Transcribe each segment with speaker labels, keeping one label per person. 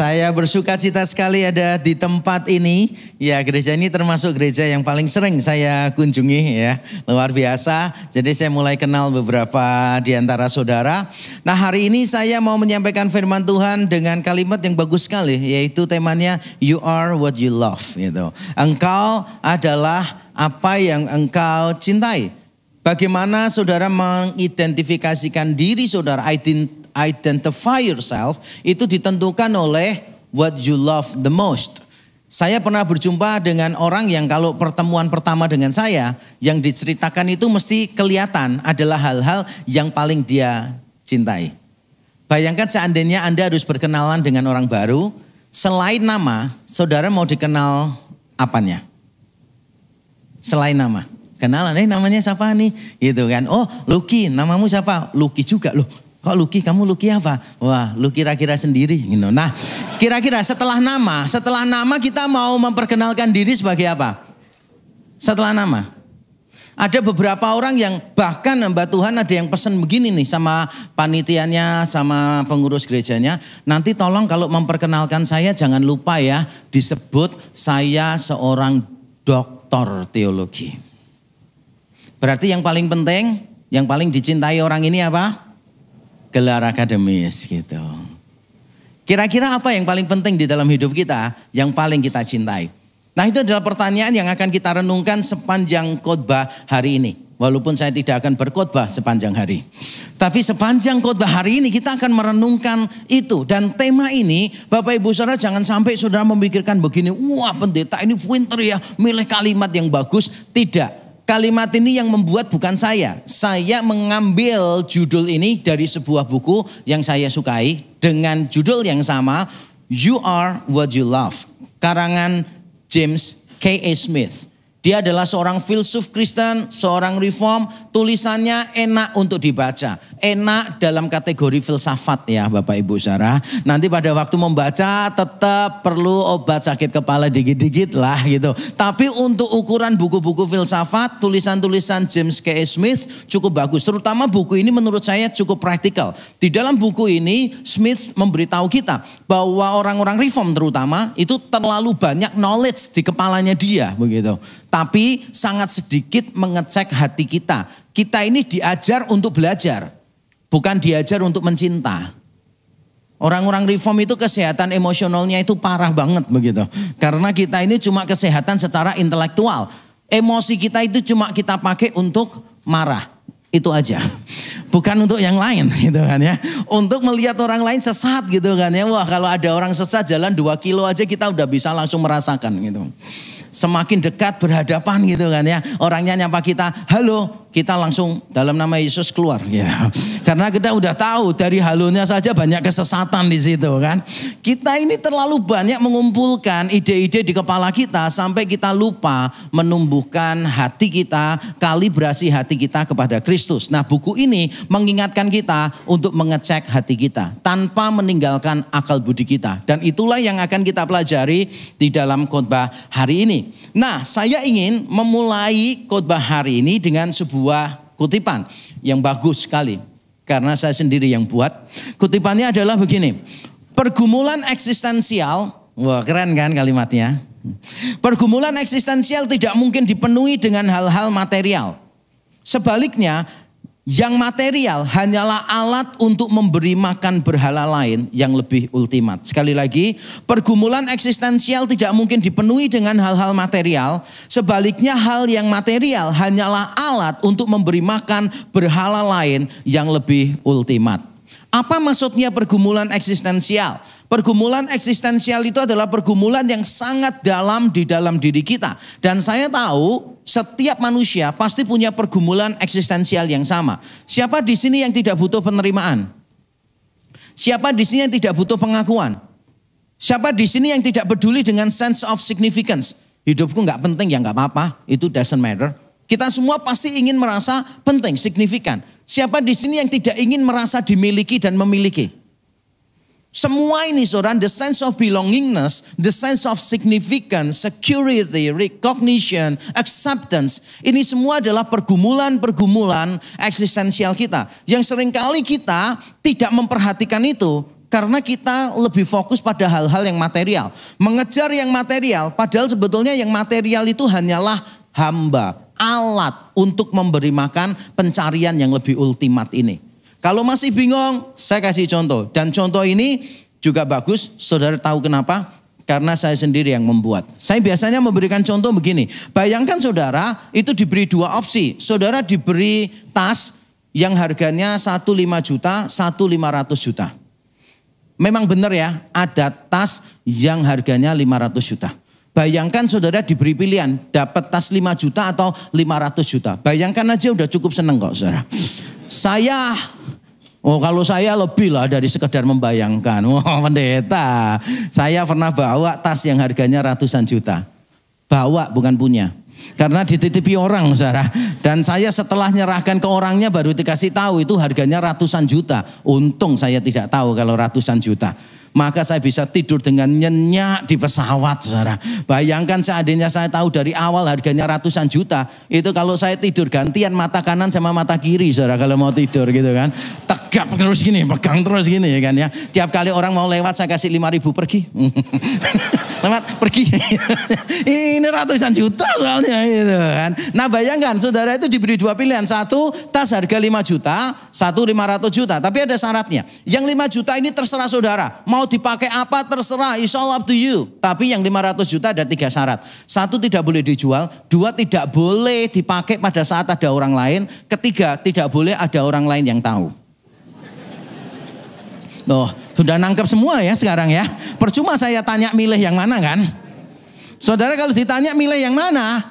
Speaker 1: saya bersuka cita sekali ada di tempat ini. Ya, gereja ini termasuk gereja yang paling sering saya kunjungi ya. Luar biasa. Jadi saya mulai kenal beberapa di antara saudara. Nah, hari ini saya mau menyampaikan firman Tuhan dengan kalimat yang bagus sekali, yaitu temanya You are what you love gitu. Engkau adalah apa yang engkau cintai. Bagaimana saudara mengidentifikasikan diri saudara, identify yourself, itu ditentukan oleh what you love the most. Saya pernah berjumpa dengan orang yang kalau pertemuan pertama dengan saya, yang diceritakan itu mesti kelihatan adalah hal-hal yang paling dia cintai. Bayangkan seandainya Anda harus berkenalan dengan orang baru, selain nama, saudara mau dikenal apanya? Selain nama. Kenalan, namanya siapa nih? Gitu kan. Oh, Lucky, namamu siapa? Lucky juga loh. Kok Lucky? Kamu Lucky apa? Wah, lu kira-kira sendiri. Gitu. Nah, kira-kira setelah nama kita mau memperkenalkan diri sebagai apa? Setelah nama. Ada beberapa orang yang bahkan Mbak Tuhan ada yang pesan begini nih sama panitianya, sama pengurus gerejanya. Nanti tolong kalau memperkenalkan saya jangan lupa ya disebut saya seorang doktor teologi. Berarti yang paling penting, yang paling dicintai orang ini apa? Gelar akademis gitu. Kira-kira apa yang paling penting di dalam hidup kita, yang paling kita cintai? Nah, itu adalah pertanyaan yang akan kita renungkan sepanjang khotbah hari ini. Walaupun saya tidak akan berkhotbah sepanjang hari. Tapi sepanjang khotbah hari ini kita akan merenungkan itu. Dan tema ini Bapak Ibu Saudara jangan sampai saudara memikirkan begini. Wah, pendeta ini pinter ya milih kalimat yang bagus. Tidak. Kalimat ini yang membuat bukan saya. Saya mengambil judul ini dari sebuah buku yang saya sukai. Dengan judul yang sama. You are what you love. Karangan James K.A. Smith. Dia adalah seorang filsuf Kristen, seorang reform, tulisannya enak untuk dibaca. Enak dalam kategori filsafat ya Bapak Ibu Saudara. Nanti pada waktu membaca tetap perlu obat sakit kepala dikit-dikit lah gitu. Tapi untuk ukuran buku-buku filsafat, tulisan-tulisan James K.A. Smith cukup bagus. Terutama buku ini menurut saya cukup praktikal. Di dalam buku ini Smith memberitahu kita bahwa orang-orang reform terutama itu terlalu banyak knowledge di kepalanya dia begitu. Tapi sangat sedikit mengecek hati kita. Kita ini diajar untuk belajar. Bukan diajar untuk mencinta. Orang-orang reform itu kesehatan emosionalnya itu parah banget begitu. Karena kita ini cuma kesehatan secara intelektual. Emosi kita itu cuma kita pakai untuk marah. Itu aja. Bukan untuk yang lain gitu kan ya. Untuk melihat orang lain sesat gitu kan ya. Wah, kalau ada orang sesat jalan 2 kilo aja kita udah bisa langsung merasakan gitu. Semakin dekat berhadapan gitu kan ya. Orangnya nyapa kita, halo, kita langsung dalam nama Yesus keluar ya. Karena kita udah tahu dari halonya saja banyak kesesatan di situ kan. Kita ini terlalu banyak mengumpulkan ide-ide di kepala kita sampai kita lupa menumbuhkan hati kita, kalibrasi hati kita kepada Kristus. Nah, buku ini mengingatkan kita untuk mengecek hati kita tanpa meninggalkan akal budi kita. Dan itulah yang akan kita pelajari di dalam khotbah hari ini. Nah, saya ingin memulai khotbah hari ini dengan sebuah kutipan yang bagus sekali. Karena saya sendiri yang buat. Kutipannya adalah begini. Pergumulan eksistensial, wah keren kan kalimatnya. Pergumulan eksistensial tidak mungkin dipenuhi dengan hal-hal material. Sebaliknya, yang material hanyalah alat untuk memberi makan berhala lain yang lebih ultimat. Sekali lagi, pergumulan eksistensial tidak mungkin dipenuhi dengan hal-hal material. Sebaliknya, hal yang material hanyalah alat untuk memberi makan berhala lain yang lebih ultimat. Apa maksudnya pergumulan eksistensial? Pergumulan eksistensial itu adalah pergumulan yang sangat dalam di dalam diri kita. Dan saya tahu setiap manusia pasti punya pergumulan eksistensial yang sama. Siapa di sini yang tidak butuh penerimaan? Siapa di sini yang tidak butuh pengakuan? Siapa di sini yang tidak peduli dengan sense of significance? Hidupku gak penting ya gak apa-apa, itu doesn't matter. Kita semua pasti ingin merasa penting, signifikan. Siapa di sini yang tidak ingin merasa dimiliki dan memiliki? Semua ini saudara, the sense of belongingness, the sense of significance, security, recognition, acceptance. Ini semua adalah pergumulan-pergumulan eksistensial kita. Yang seringkali kita tidak memperhatikan itu Karena kita lebih fokus pada hal-hal yang material. Mengejar yang material, padahal sebetulnya yang material itu hanyalah hamba, alat untuk memberi makan pencarian yang lebih ultimat ini. Kalau masih bingung, saya kasih contoh. Dan contoh ini juga bagus, saudara tahu kenapa? Karena saya sendiri yang membuat. Saya biasanya memberikan contoh begini. Bayangkan saudara itu diberi dua opsi. Saudara diberi tas yang harganya 1,5 juta, 1,500 juta. Memang benar ya, ada tas yang harganya 500 juta. Bayangkan saudara diberi pilihan, dapat tas 5 juta atau 500 juta. Bayangkan aja udah cukup seneng kok saudara. Kalau saya lebih lah dari sekedar membayangkan. Pendeta, saya pernah bawa tas yang harganya ratusan juta. Bawa bukan punya. Karena dititipi orang saudara. Dan saya setelah nyerahkan ke orangnya baru dikasih tahu itu harganya ratusan juta. Untung saya tidak tahu kalau ratusan juta. Maka saya bisa tidur dengan nyenyak di pesawat saudara. Bayangkan seandainya saya tahu dari awal harganya ratusan juta. Itu kalau saya tidur gantian mata kanan sama mata kiri saudara. Kalau mau tidur gitu kan. Tegap terus gini, pegang terus gini ya kan ya. Tiap kali orang mau lewat saya kasih 5.000 pergi. Lewat pergi. Ini ratusan juta soalnya gitu kan. Nah bayangkan saudara itu diberi dua pilihan. Satu tas harga 5 juta, satu 500 juta. Tapi ada syaratnya. Yang 5 juta ini terserah saudara. Mau dipakai apa terserah, it's all up to you. Tapi yang 500 juta ada 3 syarat. Satu tidak boleh dijual, 2 tidak boleh dipakai pada saat ada orang lain, ketiga tidak boleh ada orang lain yang tahu. Loh, sudah nangkep semua ya sekarang ya. Percuma saya tanya milih yang mana kan. Saudara kalau ditanya milih yang mana,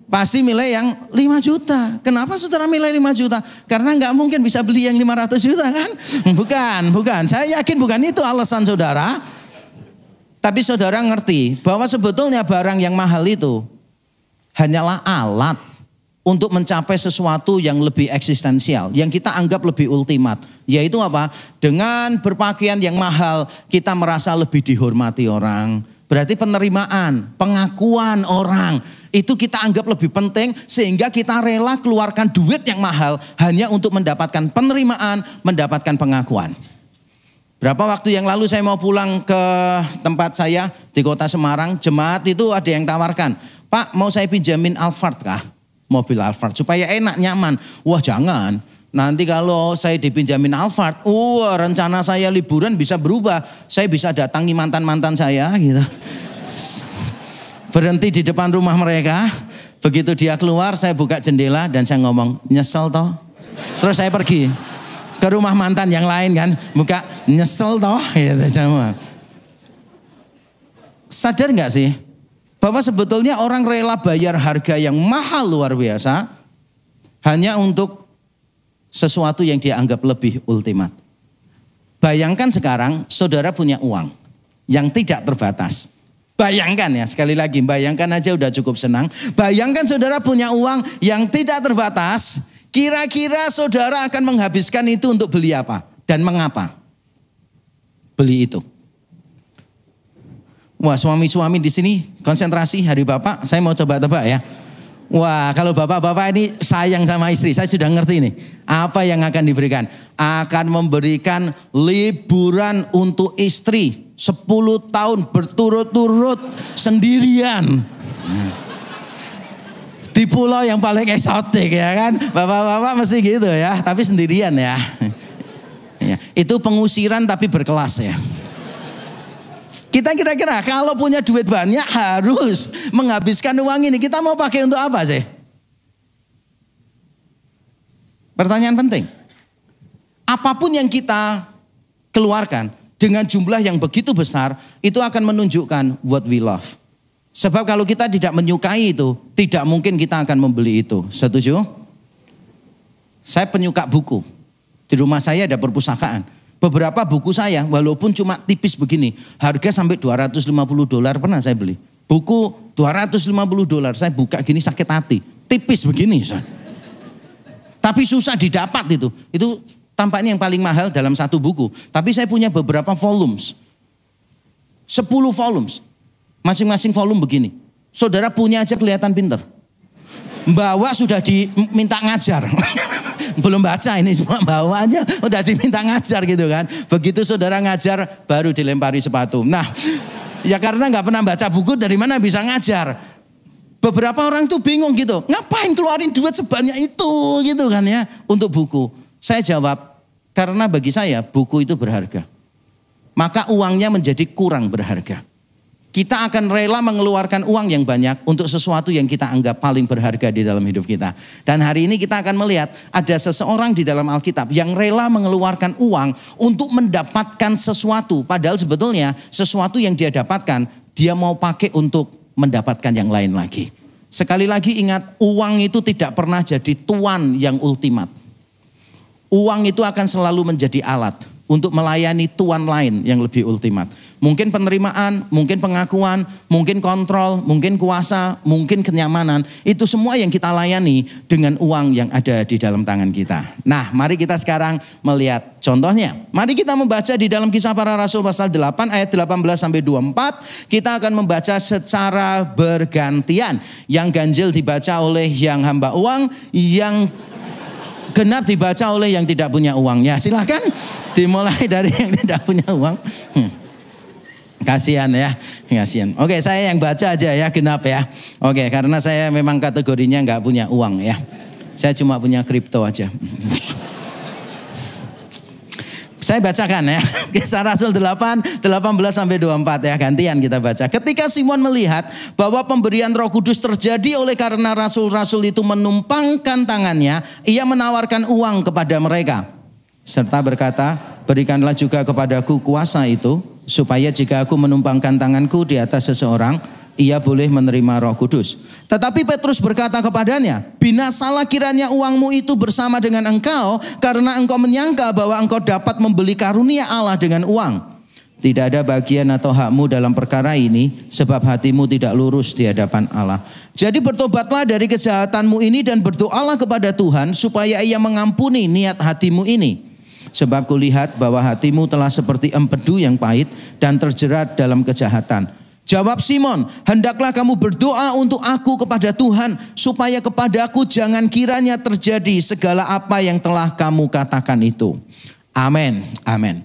Speaker 1: pasti milih yang 5 juta. Kenapa saudara milih 5 juta? Karena nggak mungkin bisa beli yang 500 juta kan? Bukan. Saya yakin bukan itu alasan saudara. Tapi saudara ngerti bahwa sebetulnya barang yang mahal itu hanyalah alat untuk mencapai sesuatu yang lebih eksistensial. Yang kita anggap lebih ultimat. Yaitu apa? Dengan berpakaian yang mahal kita merasa lebih dihormati orang. Berarti penerimaan, pengakuan orang. Itu kita anggap lebih penting sehingga kita rela keluarkan duit yang mahal hanya untuk mendapatkan penerimaan, mendapatkan pengakuan. Berapa waktu yang lalu saya mau pulang ke tempat saya di kota Semarang, jemaat itu ada yang tawarkan, Pak mau saya pinjamin Alphard kah? Mobil Alphard supaya enak, nyaman. Wah jangan, nanti kalau saya dipinjamin Alphard, rencana saya liburan bisa berubah. Saya bisa datangi mantan-mantan saya gitu. Berhenti di depan rumah mereka. Begitu dia keluar saya buka jendela dan saya ngomong nyesel toh. Terus saya pergi ke rumah mantan yang lain kan. Buka nyesel toh. Gitu, sama. Sadar gak sih bahwa sebetulnya orang rela bayar harga yang mahal luar biasa hanya untuk sesuatu yang dia anggap lebih ultimat. Bayangkan sekarang saudara punya uang yang tidak terbatas. Bayangkan ya, sekali lagi bayangkan aja udah cukup senang. Bayangkan saudara punya uang yang tidak terbatas. Kira-kira saudara akan menghabiskan itu untuk beli apa? Dan mengapa? Beli itu. Wah suami-suami di sini konsentrasi hari Bapak. Saya mau coba tebak ya. Wah kalau bapak-bapak ini sayang sama istri. Saya sudah ngerti nih. Apa yang akan diberikan? Akan memberikan liburan untuk istri. 10 tahun berturut-turut sendirian. Di pulau yang paling eksotik ya kan. Bapak-bapak mesti gitu ya. Tapi sendirian ya. Itu pengusiran tapi berkelas ya. Kita kira-kira kalau punya duit banyak harus menghabiskan uang ini. Kita mau pakai untuk apa sih? Pertanyaan penting. Apapun yang kita keluarkan dengan jumlah yang begitu besar, itu akan menunjukkan what we love. Sebab kalau kita tidak menyukai itu, tidak mungkin kita akan membeli itu. Setuju? Saya penyuka buku. Di rumah saya ada perpustakaan. Beberapa buku saya, walaupun cuma tipis begini, harga sampai $250 pernah saya beli. Buku $250, saya buka gini sakit hati. Tipis begini. Tapi susah didapat itu. Itu tampaknya yang paling mahal dalam satu buku. Tapi saya punya beberapa volumes. 10 volumes. Masing-masing volume begini. Saudara punya aja kelihatan pinter. Bawa sudah diminta ngajar. belum baca ini, cuma bawa aja udah diminta ngajar gitu kan. Begitu saudara ngajar baru dilempari sepatu. Nah, ya karena nggak pernah baca buku, dari mana bisa ngajar? Beberapa orang tuh bingung gitu, ngapain keluarin duit sebanyak itu gitu kan ya untuk buku. Saya jawab, karena bagi saya buku itu berharga. Maka uangnya menjadi kurang berharga. Kita akan rela mengeluarkan uang yang banyak untuk sesuatu yang kita anggap paling berharga di dalam hidup kita. Dan hari ini kita akan melihat ada seseorang di dalam Alkitab yang rela mengeluarkan uang untuk mendapatkan sesuatu. Padahal sebetulnya sesuatu yang dia dapatkan, dia mau pakai untuk mendapatkan yang lain lagi. Sekali lagi ingat, uang itu tidak pernah jadi tuan yang ultimat. Uang itu akan selalu menjadi alat untuk melayani tuan lain yang lebih ultimat. Mungkin penerimaan, mungkin pengakuan, mungkin kontrol, mungkin kuasa, mungkin kenyamanan. Itu semua yang kita layani dengan uang yang ada di dalam tangan kita. Nah, mari kita sekarang melihat contohnya. Mari kita membaca di dalam Kisah Para Rasul pasal 8 ayat 18-24. Kita akan membaca secara bergantian. Yang ganjil dibaca oleh yang hamba uang, yang genap dibaca oleh yang tidak punya uang. Ya, silahkan dimulai dari yang tidak punya uang. Kasihan ya, kasihan. Oke, saya yang baca aja ya, genap ya. Oke, karena saya memang kategorinya nggak punya uang ya. Saya cuma punya kripto aja. Saya bacakan ya, Kisah Rasul 8, 18-24 ya, gantian kita baca. Ketika Simon melihat bahwa pemberian Roh Kudus terjadi oleh karena rasul-rasul itu menumpangkan tangannya, ia menawarkan uang kepada mereka. Serta berkata, berikanlah juga kepadaku kuasa itu, supaya jika aku menumpangkan tanganku di atas seseorang, ia boleh menerima Roh Kudus. Tetapi Petrus berkata kepadanya, binasalah kiranya uangmu itu bersama dengan engkau, karena engkau menyangka bahwa engkau dapat membeli karunia Allah dengan uang. Tidak ada bagian atau hakmu dalam perkara ini, sebab hatimu tidak lurus di hadapan Allah. Jadi bertobatlah dari kejahatanmu ini dan berdoalah kepada Tuhan, supaya ia mengampuni niat hatimu ini. Sebab kulihat bahwa hatimu telah seperti empedu yang pahit dan terjerat dalam kejahatan. Jawab Simon, hendaklah kamu berdoa untuk aku kepada Tuhan, supaya kepadaku jangan kiranya terjadi segala apa yang telah kamu katakan itu. Amin, amin.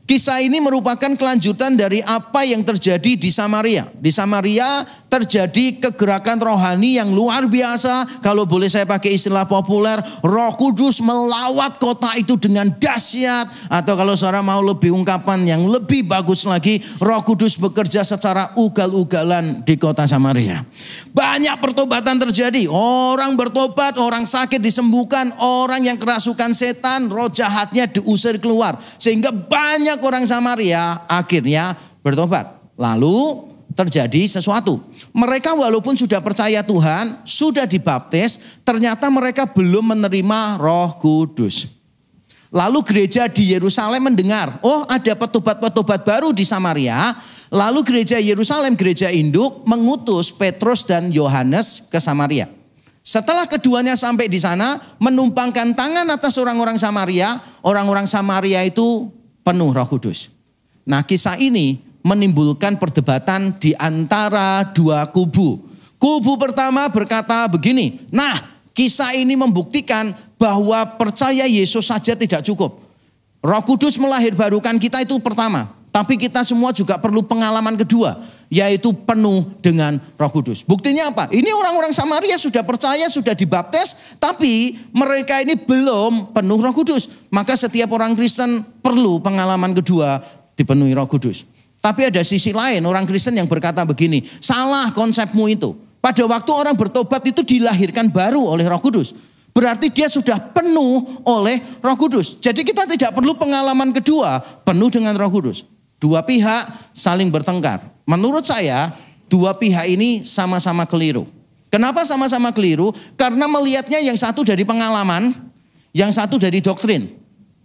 Speaker 1: Kisah ini merupakan kelanjutan dari apa yang terjadi di Samaria. Di Samaria terjadi kegerakan rohani yang luar biasa. Kalau boleh saya pakai istilah populer, Roh Kudus melawat kota itu dengan dahsyat. Atau kalau saudara mau lebih ungkapan yang lebih bagus lagi, Roh Kudus bekerja secara ugal-ugalan di kota Samaria. Banyak pertobatan terjadi. Orang bertobat, orang sakit disembuhkan, orang yang kerasukan setan, roh jahatnya diusir keluar. Sehingga banyak orang Samaria akhirnya bertobat. Lalu terjadi sesuatu. Mereka walaupun sudah percaya Tuhan, sudah dibaptis, ternyata mereka belum menerima Roh Kudus. Lalu gereja di Yerusalem mendengar, oh ada petobat-petobat baru di Samaria. Lalu gereja Yerusalem, gereja induk, mengutus Petrus dan Yohanes ke Samaria. Setelah keduanya sampai di sana, menumpangkan tangan atas orang-orang Samaria. Orang-orang Samaria itu penuh Roh Kudus. Nah, kisah ini menimbulkan perdebatan di antara dua kubu. Kubu pertama berkata begini, nah kisah ini membuktikan bahwa percaya Yesus saja tidak cukup. Roh Kudus melahirbarukan kita itu pertama. Tapi kita semua juga perlu pengalaman kedua, yaitu penuh dengan Roh Kudus. Buktinya apa? Ini orang-orang Samaria sudah percaya, sudah dibaptis, tapi mereka ini belum penuh Roh Kudus. Maka setiap orang Kristen perlu pengalaman kedua dipenuhi Roh Kudus. Tapi ada sisi lain, orang Kristen yang berkata begini, salah konsepmu itu. Pada waktu orang bertobat itu dilahirkan baru oleh Roh Kudus. Berarti dia sudah penuh oleh Roh Kudus. Jadi kita tidak perlu pengalaman kedua penuh dengan Roh Kudus. Dua pihak saling bertengkar. Menurut saya dua pihak ini sama-sama keliru. Kenapa sama-sama keliru? Karena melihatnya yang satu dari pengalaman, yang satu dari doktrin.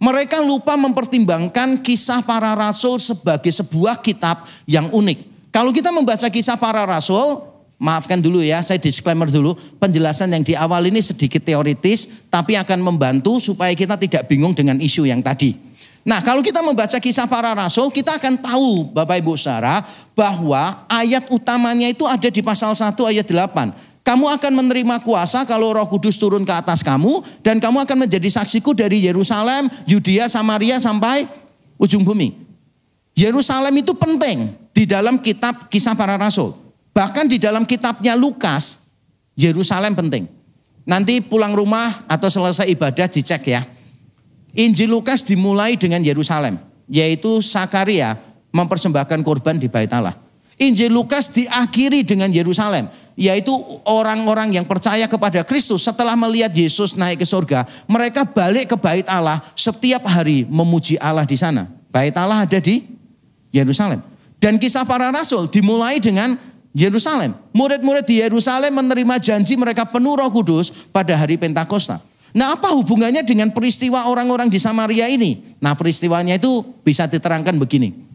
Speaker 1: Mereka lupa mempertimbangkan Kisah Para Rasul sebagai sebuah kitab yang unik. Kalau kita membaca Kisah Para Rasul, maafkan dulu ya, saya disclaimer dulu. Penjelasan yang di awal ini sedikit teoritis, tapi akan membantu supaya kita tidak bingung dengan isu yang tadi. Nah, kalau kita membaca Kisah Para Rasul, kita akan tahu Bapak Ibu Saudara bahwa ayat utamanya itu ada di pasal 1 ayat 8. Kamu akan menerima kuasa kalau Roh Kudus turun ke atas kamu. Dan kamu akan menjadi saksiku dari Yerusalem, Yudea, Samaria sampai ujung bumi. Yerusalem itu penting di dalam kitab Kisah Para Rasul. Bahkan di dalam kitabnya Lukas, Yerusalem penting. Nanti pulang rumah atau selesai ibadah dicek ya. Injil Lukas dimulai dengan Yerusalem. Yaitu Sakaria mempersembahkan korban di Bait Allah. Injil Lukas diakhiri dengan Yerusalem, yaitu orang-orang yang percaya kepada Kristus setelah melihat Yesus naik ke surga, mereka balik ke Bait Allah setiap hari memuji Allah di sana. Bait Allah ada di Yerusalem. Dan Kisah Para Rasul dimulai dengan Yerusalem. Murid-murid di Yerusalem menerima janji mereka penuh Roh Kudus pada hari Pentakosta. Nah, apa hubungannya dengan peristiwa orang-orang di Samaria ini? Nah, peristiwanya itu bisa diterangkan begini.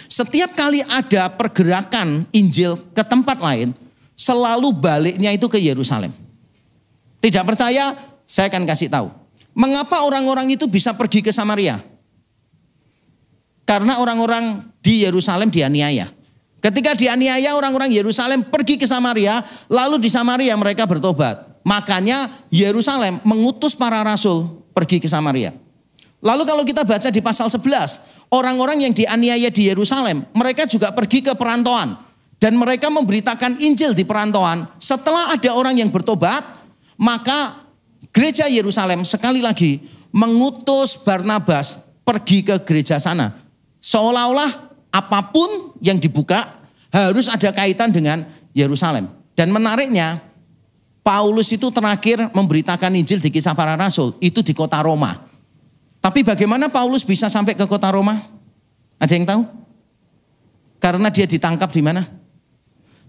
Speaker 1: Setiap kali ada pergerakan Injil ke tempat lain, selalu baliknya itu ke Yerusalem. Tidak percaya, saya akan kasih tahu. Mengapa orang-orang itu bisa pergi ke Samaria? Karena orang-orang di Yerusalem dianiaya. Ketika dianiaya, orang-orang Yerusalem pergi ke Samaria, lalu di Samaria mereka bertobat. Makanya Yerusalem mengutus para rasul pergi ke Samaria. Lalu kalau kita baca di pasal 11, orang-orang yang dianiaya di Yerusalem, mereka juga pergi ke perantauan. Dan mereka memberitakan Injil di perantauan. Setelah ada orang yang bertobat, maka gereja Yerusalem sekali lagi mengutus Barnabas pergi ke gereja sana. Seolah-olah apapun yang dibuka harus ada kaitan dengan Yerusalem. Dan menariknya, Paulus itu terakhir memberitakan Injil di Kisah Para Rasul, itu di kota Roma. Tapi bagaimana Paulus bisa sampai ke kota Roma? Ada yang tahu? Karena dia ditangkap di mana?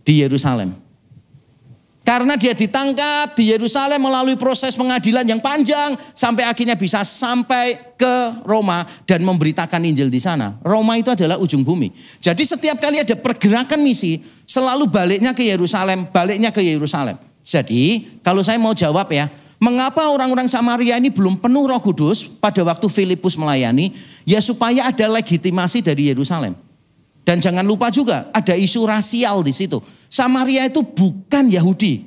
Speaker 1: Di Yerusalem. Karena dia ditangkap di Yerusalem melalui proses pengadilan yang panjang sampai akhirnya bisa sampai ke Roma dan memberitakan Injil di sana. Roma itu adalah ujung bumi. Jadi setiap kali ada pergerakan misi selalu baliknya ke Yerusalem, baliknya ke Yerusalem. Jadi kalau saya mau jawab ya, mengapa orang-orang Samaria ini belum penuh Roh Kudus pada waktu Filipus melayani? Ya supaya ada legitimasi dari Yerusalem. Dan jangan lupa juga ada isu rasial di situ. Samaria itu bukan Yahudi.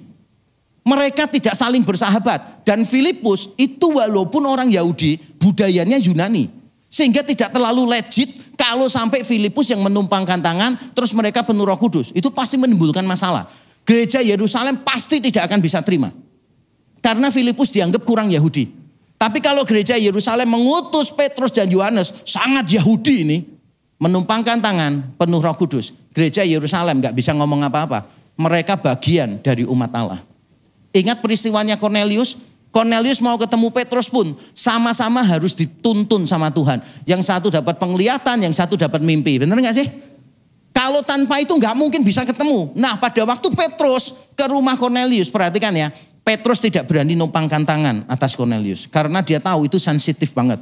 Speaker 1: Mereka tidak saling bersahabat. Dan Filipus itu walaupun orang Yahudi, budayanya Yunani. Sehingga tidak terlalu legit kalau sampai Filipus yang menumpangkan tangan terus mereka penuh Roh Kudus. Itu pasti menimbulkan masalah. Gereja Yerusalem pasti tidak akan bisa terima. Karena Filipus dianggap kurang Yahudi. Tapi kalau gereja Yerusalem mengutus Petrus dan Yohanes, sangat Yahudi ini, menumpangkan tangan penuh Roh Kudus. Gereja Yerusalem gak bisa ngomong apa-apa. Mereka bagian dari umat Allah. Ingat peristiwanya Cornelius? Cornelius mau ketemu Petrus pun sama-sama harus dituntun sama Tuhan. Yang satu dapat penglihatan, yang satu dapat mimpi. Bener gak sih? Kalau tanpa itu gak mungkin bisa ketemu. Nah, pada waktu Petrus ke rumah Cornelius, perhatikan ya. Petrus tidak berani numpangkan tangan atas Cornelius. Karena dia tahu itu sensitif banget.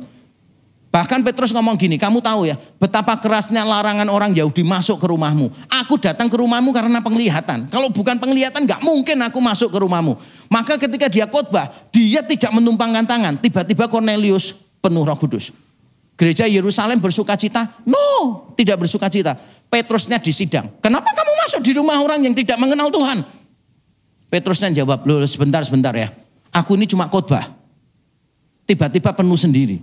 Speaker 1: Bahkan Petrus ngomong gini, kamu tahu ya betapa kerasnya larangan orang Yahudi masuk ke rumahmu. Aku datang ke rumahmu karena penglihatan. Kalau bukan penglihatan gak mungkin aku masuk ke rumahmu. Maka ketika dia khotbah, dia tidak menumpangkan tangan. Tiba-tiba Cornelius penuh Roh Kudus. Gereja Yerusalem bersukacita? No, tidak bersukacita. Petrusnya disidang. Kenapa kamu masuk di rumah orang yang tidak mengenal Tuhan? Petrusnya jawab, loh sebentar ya. Aku ini cuma khotbah. Tiba-tiba penuh sendiri.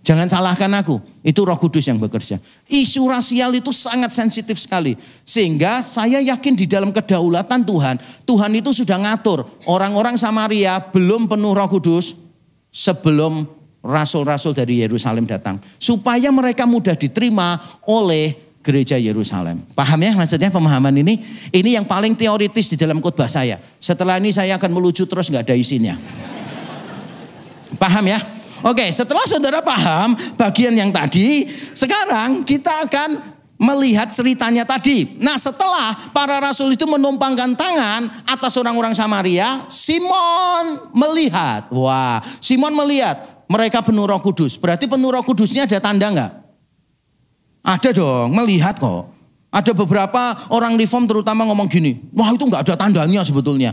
Speaker 1: Jangan salahkan aku, itu Roh Kudus yang bekerja. Isu rasial itu sangat sensitif sekali. Sehingga saya yakin di dalam kedaulatan Tuhan, Tuhan itu sudah ngatur orang-orang Samaria belum penuh Roh Kudus sebelum rasul-rasul dari Yerusalem datang. Supaya mereka mudah diterima oleh gereja Yerusalem. Paham ya maksudnya pemahaman ini? Ini yang paling teoritis di dalam khotbah saya. Setelah ini saya akan melucu terus gak ada isinya. Paham ya? Oke, setelah saudara paham bagian yang tadi, sekarang kita akan melihat ceritanya tadi. Nah, setelah para rasul itu menumpangkan tangan atas orang-orang Samaria, Simon melihat. Wah, Simon melihat mereka penuh Roh Kudus. Berarti penuh Roh Kudusnya ada tanda enggak? Ada dong, melihat kok. Ada beberapa orang reform terutama ngomong gini, wah itu enggak ada tandanya sebetulnya.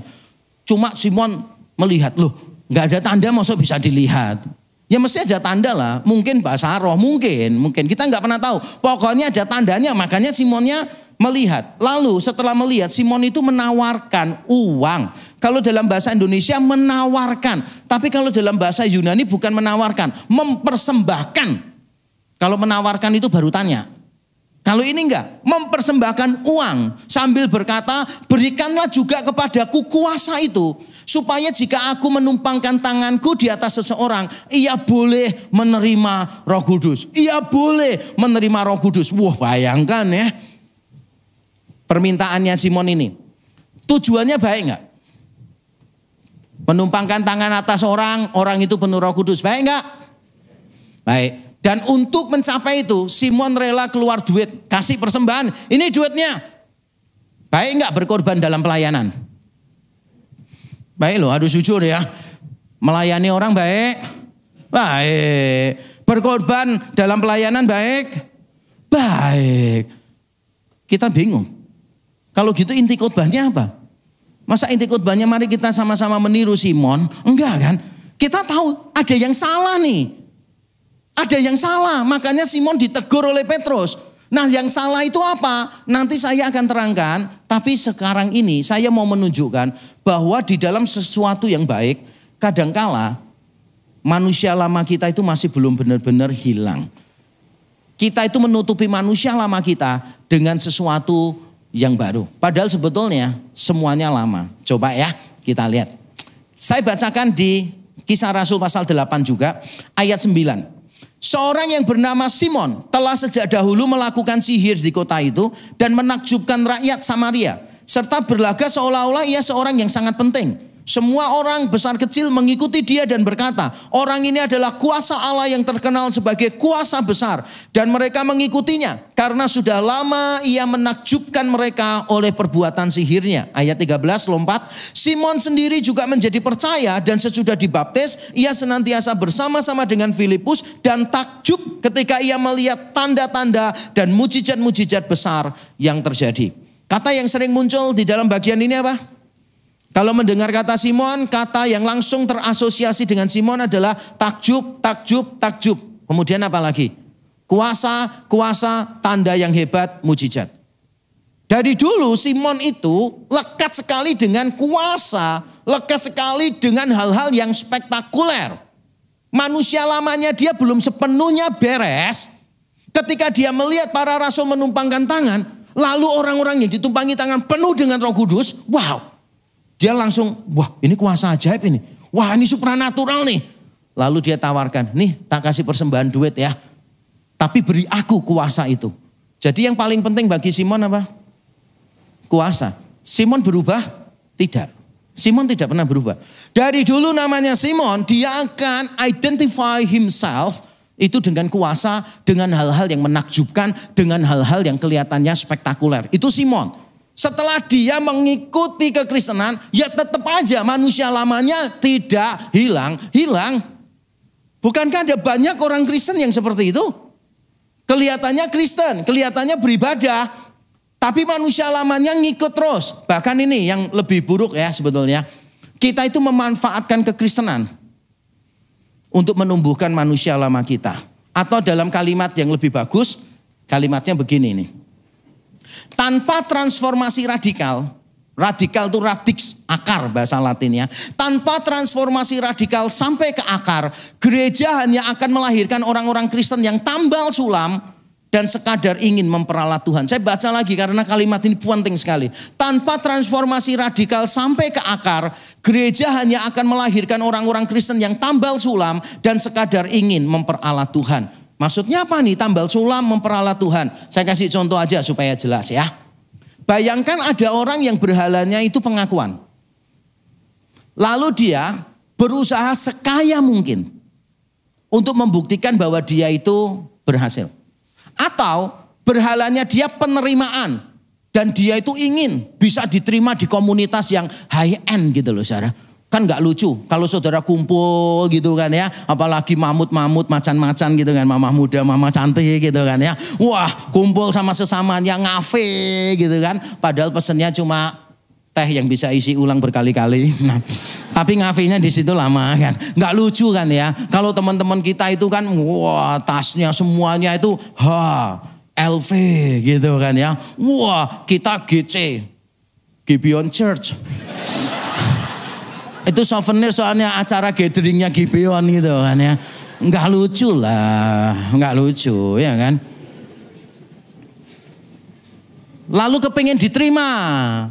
Speaker 1: Cuma Simon melihat, loh enggak ada tanda maksud bisa dilihat. Ya mesti ada tanda lah, mungkin bahasa roh, mungkin kita nggak pernah tahu. Pokoknya ada tandanya, makanya Simonnya Melihat. Lalu setelah melihat, Simon itu menawarkan uang. Kalau dalam bahasa Indonesia menawarkan. Tapi kalau dalam bahasa Yunani bukan menawarkan, mempersembahkan. Kalau menawarkan itu baru tanya. Kalau ini enggak, mempersembahkan uang. Sambil berkata, berikanlah juga kepadaku kuasa itu. Supaya jika aku menumpangkan tanganku di atas seseorang, ia boleh menerima Roh Kudus. Ia boleh menerima Roh Kudus. Wah, bayangkan ya. Permintaannya Simon ini. Tujuannya baik enggak? Menumpangkan tangan atas orang itu penuh Roh Kudus. Baik enggak? Baik. Dan untuk mencapai itu, Simon rela keluar duit. Kasih persembahan. Ini duitnya. Baik enggak berkorban dalam pelayanan? Baik loh, harus jujur ya. Melayani orang baik. Baik. Berkorban dalam pelayanan baik. Baik. Kita bingung. Kalau gitu inti khotbahnya apa? Masa inti khotbahnya mari kita sama-sama meniru Simon? Enggak kan? Kita tahu ada yang salah nih. Ada yang salah, makanya Simon ditegur oleh Petrus. Nah, yang salah itu apa? Nanti saya akan terangkan, tapi sekarang ini saya mau menunjukkan bahwa di dalam sesuatu yang baik, kadangkala manusia lama kita itu masih belum benar-benar hilang. Kita itu menutupi manusia lama kita dengan sesuatu yang baru. Padahal sebetulnya semuanya lama. Coba ya kita lihat. Saya bacakan di Kisah Rasul pasal 8 juga ayat 9. Seorang yang bernama Simon telah sejak dahulu melakukan sihir di kota itu dan menakjubkan rakyat Samaria. Serta berlaga seolah-olah ia seorang yang sangat penting. Semua orang besar kecil mengikuti dia dan berkata, orang ini adalah kuasa Allah yang terkenal sebagai kuasa besar. Dan mereka mengikutinya karena sudah lama ia menakjubkan mereka oleh perbuatan sihirnya. Ayat 13 lompat. Simon sendiri juga menjadi percaya dan sesudah dibaptis ia senantiasa bersama-sama dengan Filipus dan takjub ketika ia melihat tanda-tanda dan mujizat-mujizat besar yang terjadi. Kata yang sering muncul di dalam bagian ini apa? Kalau mendengar kata Simon, kata yang langsung terasosiasi dengan Simon adalah takjub, takjub, takjub. Kemudian apa lagi? Kuasa, kuasa, tanda yang hebat, mujizat. Dari dulu Simon itu lekat sekali dengan kuasa, lekat sekali dengan hal-hal yang spektakuler. Manusia lamanya dia belum sepenuhnya beres. Ketika dia melihat para rasul menumpangkan tangan, lalu orang-orang yang ditumpangi tangan penuh dengan Roh Kudus, wow. Dia langsung, wah ini kuasa ajaib ini. Wah ini supranatural nih. Lalu dia tawarkan, nih tak kasih persembahan duit ya. Tapi beri aku kuasa itu. Jadi yang paling penting bagi Simon apa? Kuasa. Simon berubah? Tidak. Simon tidak pernah berubah. Dari dulu namanya Simon, dia akan identify himself itu dengan kuasa, dengan hal-hal yang menakjubkan, dengan hal-hal yang kelihatannya spektakuler. Itu Simon. Setelah dia mengikuti kekristenan, ya tetap aja manusia lamanya tidak hilang. Bukankah ada banyak orang Kristen yang seperti itu? Kelihatannya Kristen, kelihatannya beribadah, tapi manusia lamanya ngikut terus. Bahkan ini yang lebih buruk ya sebetulnya. Kita itu memanfaatkan kekristenan untuk menumbuhkan manusia lama kita. Atau dalam kalimat yang lebih bagus, kalimatnya begini nih. Tanpa transformasi radikal itu radix, akar bahasa Latinnya. Tanpa transformasi radikal sampai ke akar, gereja hanya akan melahirkan orang-orang Kristen yang tambal sulam dan sekadar ingin memperalat Tuhan. Saya baca lagi karena kalimat ini penting sekali. Tanpa transformasi radikal sampai ke akar, gereja hanya akan melahirkan orang-orang Kristen yang tambal sulam dan sekadar ingin memperalat Tuhan. Maksudnya apa nih tambal sulam memperalat Tuhan? Saya kasih contoh aja supaya jelas ya. Bayangkan ada orang yang berhalanya itu pengakuan. Lalu dia berusaha sekaya mungkin untuk membuktikan bahwa dia itu berhasil. Atau berhalanya dia penerimaan dan dia itu ingin bisa diterima di komunitas yang high end gitu loh saudara. Kan gak lucu kalau saudara kumpul gitu kan ya. Apalagi mamut-mamut macan-macan gitu kan. Mama muda, mama cantik gitu kan ya. Wah kumpul sama sesamanya ngafe gitu kan. Padahal pesennya cuma teh yang bisa isi ulang berkali-kali. Nah, tapi ngafenya di situ lama kan. Gak lucu kan ya. Kalau teman-teman kita itu kan wah tasnya semuanya itu LV gitu kan ya. Wah, kita GC, Gibeon Church. Itu souvenir soalnya acara gatheringnya Gibeon gitu kan ya. Enggak lucu lah, enggak lucu ya kan. Lalu kepengen diterima,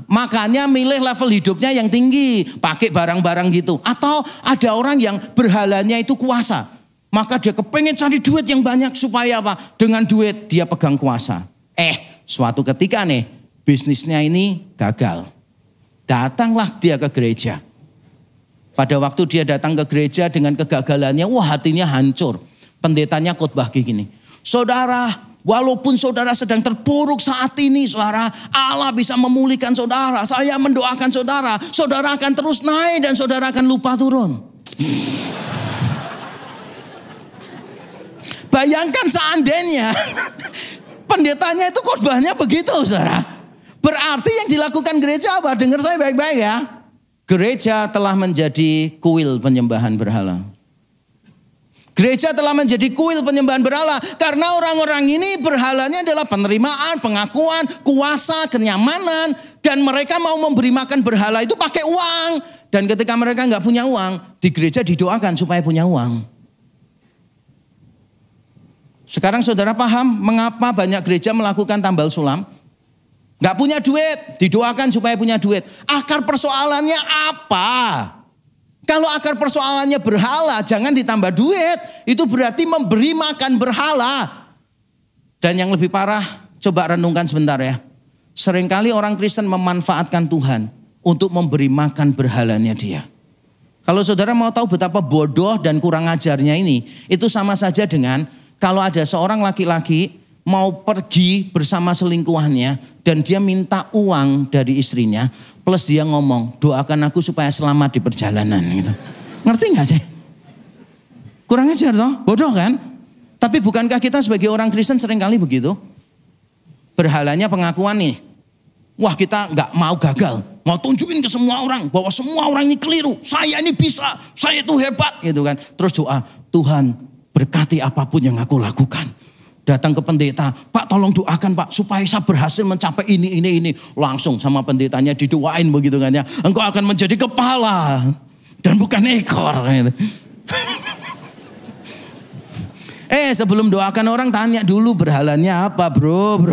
Speaker 1: makanya milih level hidupnya yang tinggi, pakai barang-barang gitu. Atau ada orang yang berhalanya itu kuasa, maka dia kepengen cari duit yang banyak supaya apa? Dengan duit dia pegang kuasa. Suatu ketika nih bisnisnya ini gagal. Datanglah dia ke gereja. Pada waktu dia datang ke gereja dengan kegagalannya, wah hatinya hancur. Pendetanya khotbah gini, saudara, walaupun saudara sedang terpuruk saat ini, saudara, Allah bisa memulihkan saudara. Saya mendoakan saudara, saudara akan terus naik dan saudara akan lupa turun. Bayangkan seandainya pendetanya itu khotbahnya begitu, saudara. Berarti yang dilakukan gereja apa? Dengar saya baik-baik ya. Gereja telah menjadi kuil penyembahan berhala. Gereja telah menjadi kuil penyembahan berhala. Karena orang-orang ini berhalanya adalah penerimaan, pengakuan, kuasa, kenyamanan. Dan mereka mau memberi makan berhala itu pakai uang. Dan ketika mereka nggak punya uang, di gereja didoakan supaya punya uang. Sekarang saudara paham mengapa banyak gereja melakukan tambal sulam? Gak punya duit, didoakan supaya punya duit. Akar persoalannya apa? Kalau akar persoalannya berhala, jangan ditambah duit. Itu berarti memberi makan berhala. Dan yang lebih parah, coba renungkan sebentar ya. Seringkali orang Kristen memanfaatkan Tuhan untuk memberi makan berhalanya dia. Kalau saudara mau tahu betapa bodoh dan kurang ajarnya ini, itu sama saja dengan kalau ada seorang laki-laki mau pergi bersama selingkuhannya dan dia minta uang dari istrinya plus dia ngomong doakan aku supaya selamat di perjalanan gitu. Ngerti gak sih? Kurang ajar toh, bodoh kan? Tapi bukankah kita sebagai orang Kristen seringkali begitu? Berhalanya pengakuan nih. Wah kita gak mau gagal, mau tunjukin ke semua orang bahwa semua orang ini keliru. Saya ini bisa, saya itu hebat gitu kan. Terus doa, Tuhan berkati apapun yang aku lakukan. Datang ke pendeta, Pak tolong doakan Pak supaya saya berhasil mencapai ini. Langsung sama pendetanya didoain begitu kan ya. Engkau akan menjadi kepala dan bukan ekor. Sebelum doakan orang tanya dulu berhalanya apa bro.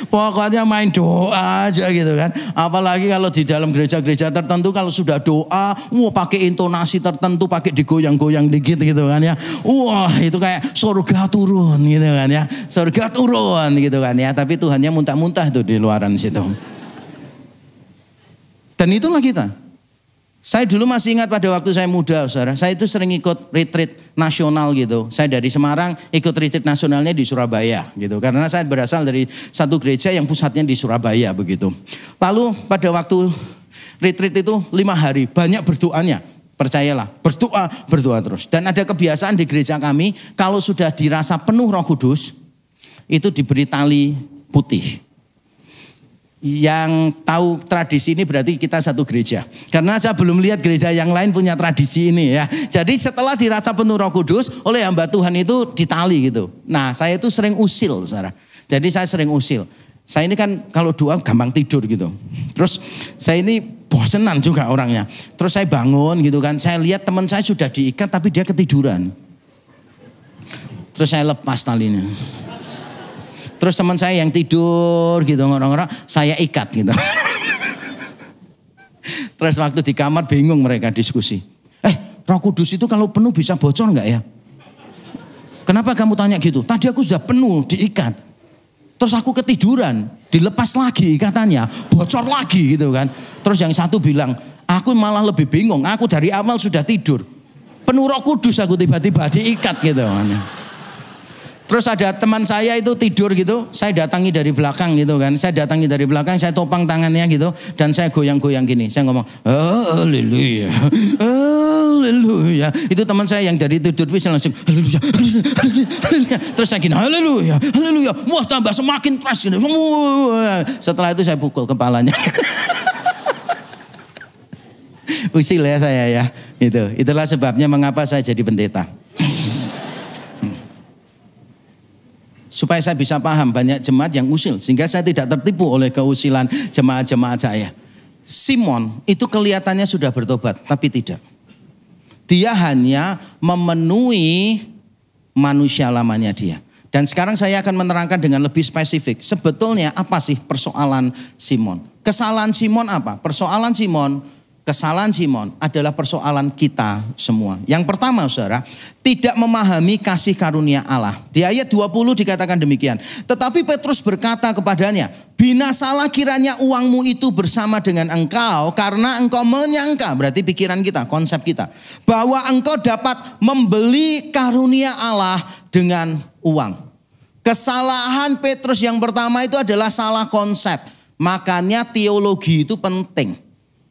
Speaker 1: Pokoknya main doa aja gitu kan. Apalagi kalau di dalam gereja-gereja tertentu kalau sudah doa, pakai intonasi tertentu, pakai digoyang-goyang dikit gitu kan ya. Wah itu kayak surga turun gitu kan ya. Surga turun gitu kan ya. Tapi Tuhannya muntah-muntah tuh di luaran situ. Dan itulah kita. Saya dulu masih ingat pada waktu saya muda, saudara. Saya itu sering ikut retreat nasional gitu. Saya dari Semarang ikut retreat nasionalnya di Surabaya gitu. Karena saya berasal dari satu gereja yang pusatnya di Surabaya begitu. Lalu pada waktu retreat itu 5 hari banyak berdoanya. Percayalah, berdoa terus. Dan ada kebiasaan di gereja kami kalau sudah dirasa penuh Roh Kudus itu diberi tali putih. Yang tahu tradisi ini berarti kita satu gereja. Karena saya belum lihat gereja yang lain punya tradisi ini ya. Jadi setelah dirasa penuh Roh Kudus oleh hamba Tuhan itu ditali gitu. Nah saya itu sering usil saudara. Jadi saya sering usil. Saya ini kan kalau doa gampang tidur gitu. Terus saya ini bosenan juga orangnya. Terus saya bangun gitu kan. Saya lihat teman saya sudah diikat tapi dia ketiduran. Terus saya lepas talinya. Terus teman saya yang tidur gitu ngorong-ngorong, saya ikat gitu. Terus waktu di kamar bingung mereka diskusi. Roh Kudus itu kalau penuh bisa bocor enggak ya? Kenapa kamu tanya gitu? Tadi aku sudah penuh diikat. Terus aku ketiduran, dilepas lagi ikatannya, bocor lagi gitu kan. Terus yang satu bilang, aku malah lebih bingung, aku dari awal sudah tidur. Penuh Roh Kudus aku tiba-tiba diikat gitu. Terus ada teman saya itu tidur gitu, saya datangi dari belakang gitu kan. Saya datangi dari belakang, saya topang tangannya gitu. Dan saya goyang-goyang gini, saya ngomong, haleluya, haleluya. Itu teman saya yang dari tidur bisa langsung, haleluya, haleluya. Terus saya gini, haleluya, haleluya. Wah tambah semakin keras gitu. Setelah itu saya pukul kepalanya. Usil ya saya ya. Itulah sebabnya mengapa saya jadi pendeta. Supaya saya bisa paham, banyak jemaat yang usil. Sehingga saya tidak tertipu oleh keusilan jemaat-jemaat saya. Simon itu kelihatannya sudah bertobat, tapi tidak. Dia hanya memenuhi manusia lamanya dia. Dan sekarang saya akan menerangkan dengan lebih spesifik. Sebetulnya apa sih persoalan Simon? Kesalahan Simon apa? Kesalahan Simon adalah persoalan kita semua. Yang pertama saudara, tidak memahami kasih karunia Allah. Di ayat 20 dikatakan demikian. Tetapi Petrus berkata kepadanya, binasalah kiranya uangmu itu bersama dengan engkau karena engkau menyangka, berarti pikiran kita, konsep kita, bahwa engkau dapat membeli karunia Allah dengan uang. Kesalahan Petrus yang pertama itu adalah salah konsep. Makanya teologi itu penting.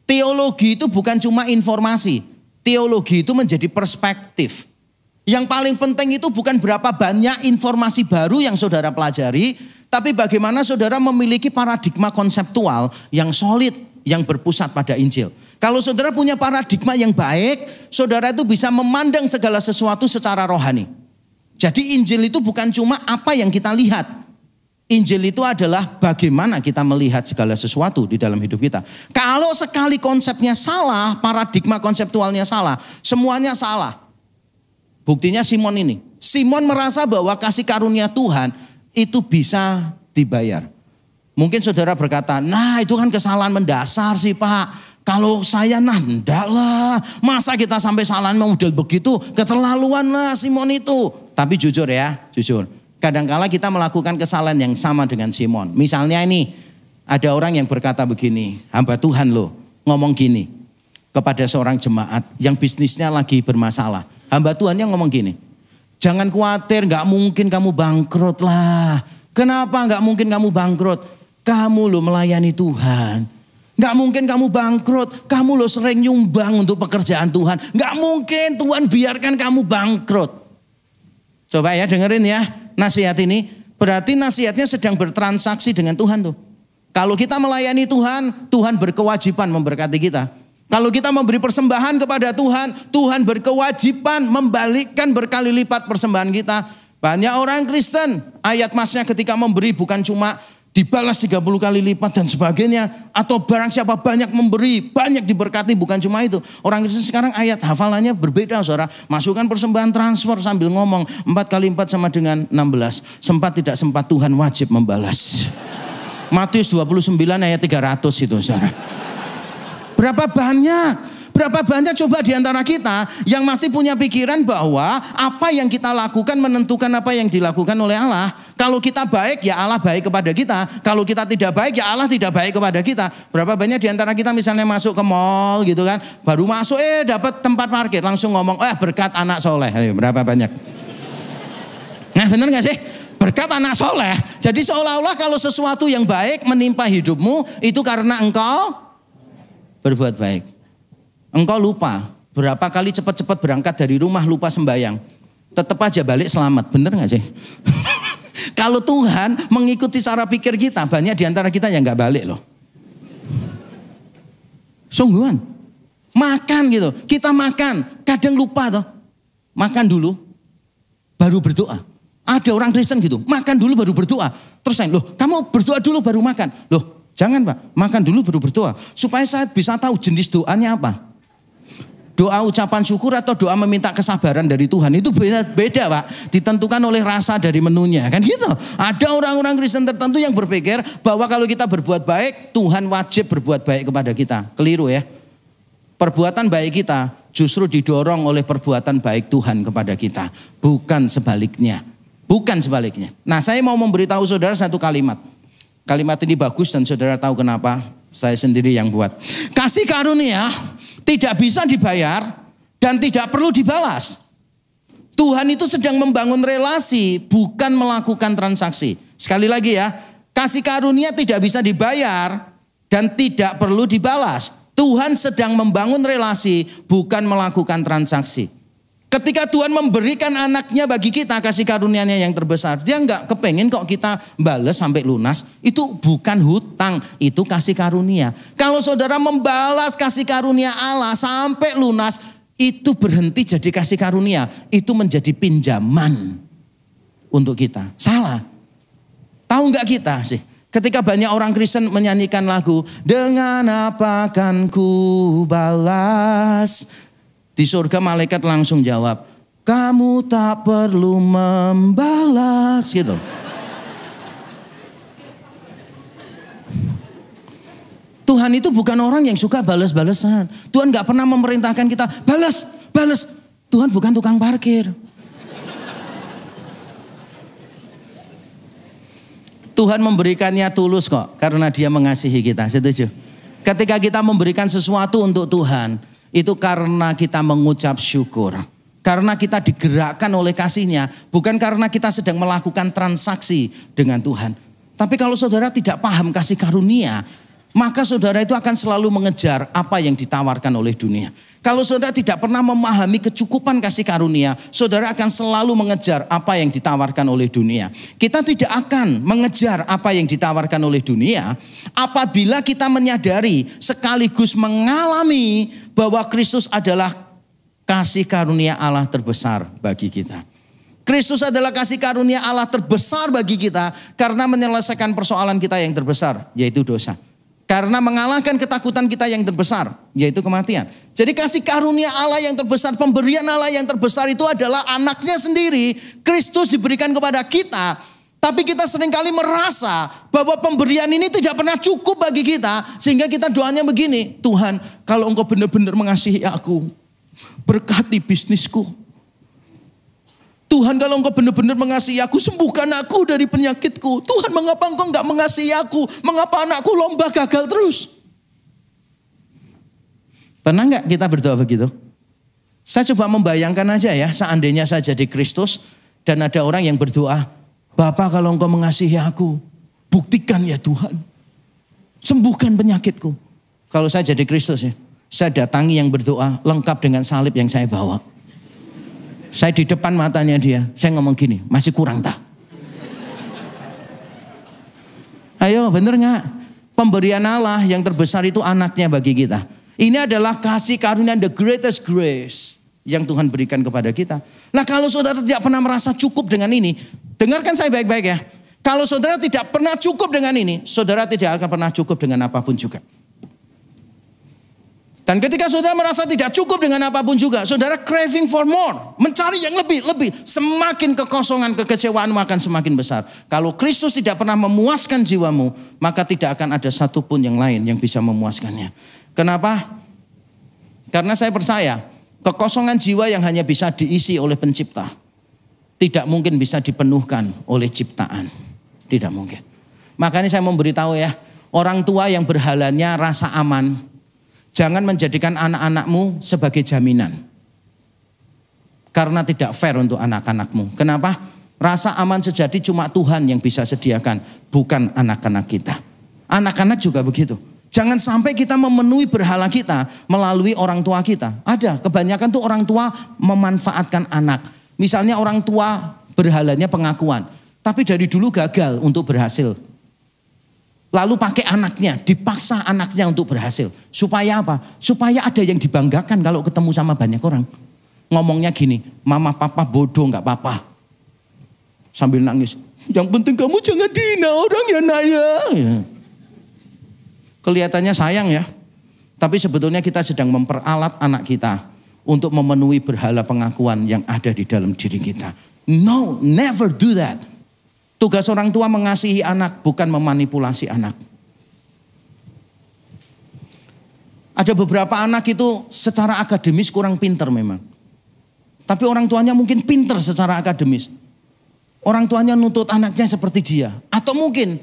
Speaker 1: Teologi itu bukan cuma informasi. Teologi itu menjadi perspektif. Yang paling penting itu bukan berapa banyak informasi baru yang saudara pelajari, tapi bagaimana saudara memiliki paradigma konseptual yang solid, yang berpusat pada Injil. Kalau saudara punya paradigma yang baik, saudara itu bisa memandang segala sesuatu secara rohani. Jadi Injil itu bukan cuma apa yang kita lihat. Injil itu adalah bagaimana kita melihat segala sesuatu di dalam hidup kita. Kalau sekali konsepnya salah, paradigma konseptualnya salah, semuanya salah. Buktinya Simon ini. Simon merasa bahwa kasih karunia Tuhan itu bisa dibayar. Mungkin saudara berkata, nah itu kan kesalahan mendasar sih Pak. Kalau saya enggak lah. Masa kita sampai salah model begitu, keterlaluan lah Simon itu. Tapi jujur ya, jujur. Kadangkala kita melakukan kesalahan yang sama dengan Simon. Misalnya ini, ada orang yang berkata begini, hamba Tuhan loh, ngomong gini kepada seorang jemaat yang bisnisnya lagi bermasalah. Hamba Tuhan yang ngomong gini, jangan khawatir, gak mungkin kamu bangkrut lah. Kenapa gak mungkin kamu bangkrut? Kamu loh melayani Tuhan. Gak mungkin kamu bangkrut, kamu loh sering nyumbang untuk pekerjaan Tuhan. Gak mungkin Tuhan biarkan kamu bangkrut. Coba ya dengerin ya. Nasihat ini berarti nasihatnya sedang bertransaksi dengan Tuhan tuh. Kalau kita melayani Tuhan, Tuhan berkewajiban memberkati kita. Kalau kita memberi persembahan kepada Tuhan, Tuhan berkewajiban membalikkan berkali lipat persembahan kita. Banyak orang Kristen, ayat masnya ketika memberi bukan cuma dibalas 30 kali lipat dan sebagainya. Atau barang siapa banyak memberi, banyak diberkati, bukan cuma itu. Orang Kristen sekarang ayat hafalannya berbeda saudara. Masukkan persembahan transfer sambil ngomong 4 kali 4 sama dengan 16. Sempat tidak sempat Tuhan wajib membalas. Matius 29 ayat 300 itu saudara. Berapa banyak coba di antara kita yang masih punya pikiran bahwa apa yang kita lakukan menentukan apa yang dilakukan oleh Allah. Kalau kita baik ya Allah baik kepada kita. Kalau kita tidak baik ya Allah tidak baik kepada kita. Berapa banyak di antara kita misalnya masuk ke mall gitu kan. Baru masuk dapat tempat parkir. Langsung ngomong berkat anak soleh. Berapa banyak? Nah benar gak sih? Berkat anak soleh. Jadi seolah-olah kalau sesuatu yang baik menimpa hidupmu itu karena engkau berbuat baik. Engkau lupa. Berapa kali cepat-cepat berangkat dari rumah lupa sembahyang. Tetap aja balik selamat. Benar gak sih? Kalau Tuhan mengikuti cara pikir kita, banyak di antara kita yang gak balik loh. Sungguhan. Makan gitu. Kita makan. Kadang lupa toh. Makan dulu. Baru berdoa. Ada orang Kristen gitu. Makan dulu baru berdoa. Terus saya, loh kamu berdoa dulu baru makan. Loh jangan Pak. Makan dulu baru berdoa. Supaya saya bisa tahu jenis doanya apa. Doa ucapan syukur atau doa meminta kesabaran dari Tuhan itu beda Pak. Ditentukan oleh rasa dari menunya kan gitu. Ada orang-orang Kristen tertentu yang berpikir bahwa kalau kita berbuat baik Tuhan wajib berbuat baik kepada kita. Keliru ya. Perbuatan baik kita justru didorong oleh perbuatan baik Tuhan kepada kita. Bukan sebaliknya. Bukan sebaliknya. Nah saya mau memberitahu saudara satu kalimat. Kalimat ini bagus dan saudara tahu kenapa saya sendiri yang buat. Kasih karunia tidak bisa dibayar dan tidak perlu dibalas. Tuhan itu sedang membangun relasi, bukan melakukan transaksi. Sekali lagi ya, kasih karunia tidak bisa dibayar dan tidak perlu dibalas. Tuhan sedang membangun relasi, bukan melakukan transaksi. Ketika Tuhan memberikan anaknya bagi kita kasih karunia-Nya yang terbesar, dia enggak kepengen kok kita balas sampai lunas. Itu bukan hutang, itu kasih karunia. Kalau saudara membalas kasih karunia Allah sampai lunas, itu berhenti jadi kasih karunia. Itu menjadi pinjaman untuk kita. Salah. Tahu nggak kita sih? Ketika banyak orang Kristen menyanyikan lagu, dengan apa kan ku balas? Di surga malaikat langsung jawab, kamu tak perlu membalas gitu. Tuhan itu bukan orang yang suka balas-balasan. Tuhan gak pernah memerintahkan kita, balas. Tuhan bukan tukang parkir. Tuhan memberikannya tulus kok, karena dia mengasihi kita, setuju? Ketika kita memberikan sesuatu untuk Tuhan, itu karena kita mengucap syukur. Karena kita digerakkan oleh kasih-Nya, bukan karena kita sedang melakukan transaksi dengan Tuhan. Tapi kalau saudara tidak paham kasih karunia, maka saudara itu akan selalu mengejar apa yang ditawarkan oleh dunia. Kalau saudara tidak pernah memahami kecukupan kasih karunia, saudara akan selalu mengejar apa yang ditawarkan oleh dunia. Kita tidak akan mengejar apa yang ditawarkan oleh dunia apabila kita menyadari sekaligus mengalami bahwa Kristus adalah kasih karunia Allah terbesar bagi kita. Kristus adalah kasih karunia Allah terbesar bagi kita karena menyelesaikan persoalan kita yang terbesar, yaitu dosa. Karena mengalahkan ketakutan kita yang terbesar, yaitu kematian. Jadi kasih karunia Allah yang terbesar, pemberian Allah yang terbesar itu adalah anaknya sendiri. Kristus diberikan kepada kita. Tapi kita seringkali merasa bahwa pemberian ini tidak pernah cukup bagi kita. Sehingga kita doanya begini, Tuhan kalau Engkau benar-benar mengasihi aku, berkati bisnisku. Tuhan kalau Engkau benar-benar mengasihi aku, sembuhkan aku dari penyakitku. Tuhan mengapa Engkau enggak mengasihi aku? Mengapa anakku lomba gagal terus? Pernah enggak kita berdoa begitu? Saya coba membayangkan aja ya, seandainya saya jadi Kristus dan ada orang yang berdoa, Bapa kalau Engkau mengasihi aku, buktikan ya Tuhan. Sembuhkan penyakitku. Kalau saya jadi Kristus ya, saya datangi yang berdoa lengkap dengan salib yang saya bawa. Saya di depan matanya dia, saya ngomong gini, masih kurang tak? Ayo bener gak? Pemberian Allah yang terbesar itu anaknya bagi kita. Ini adalah kasih karunia, the greatest grace yang Tuhan berikan kepada kita. Nah kalau saudara tidak pernah merasa cukup dengan ini, dengarkan saya baik-baik ya. Kalau saudara tidak pernah cukup dengan ini, saudara tidak akan pernah cukup dengan apapun juga. Dan ketika saudara merasa tidak cukup dengan apapun juga, saudara craving for more, mencari yang lebih, semakin kekosongan, kekecewaanmu akan semakin besar. Kalau Kristus tidak pernah memuaskan jiwamu, maka tidak akan ada satupun yang lain yang bisa memuaskannya. Kenapa? Karena saya percaya, kekosongan jiwa yang hanya bisa diisi oleh pencipta, tidak mungkin bisa dipenuhkan oleh ciptaan. Tidak mungkin. Makanya saya memberitahu ya, orang tua yang berhalanya rasa aman, jangan menjadikan anak-anakmu sebagai jaminan. Karena tidak fair untuk anak-anakmu. Kenapa? Rasa aman sejati cuma Tuhan yang bisa sediakan, bukan anak-anak kita. Anak-anak juga begitu. Jangan sampai kita memenuhi berhala kita melalui orang tua kita. Ada, kebanyakan tuh orang tua memanfaatkan anak. Misalnya orang tua berhalanya pengakuan, tapi dari dulu gagal untuk berhasil. Lalu pakai anaknya, dipaksa anaknya untuk berhasil. Supaya apa? Supaya ada yang dibanggakan kalau ketemu sama banyak orang. Ngomongnya gini, mama papa bodoh gak apa-apa. Sambil nangis, yang penting kamu jangan dihina orang ya nak ya. Kelihatannya sayang ya. Tapi sebetulnya kita sedang memperalat anak kita untuk memenuhi berhala pengakuan yang ada di dalam diri kita. No, never do that. Tugas orang tua mengasihi anak, bukan memanipulasi anak. Ada beberapa anak itu secara akademis kurang pintar memang. Tapi orang tuanya mungkin pintar secara akademis. Orang tuanya nuntut anaknya seperti dia. Atau mungkin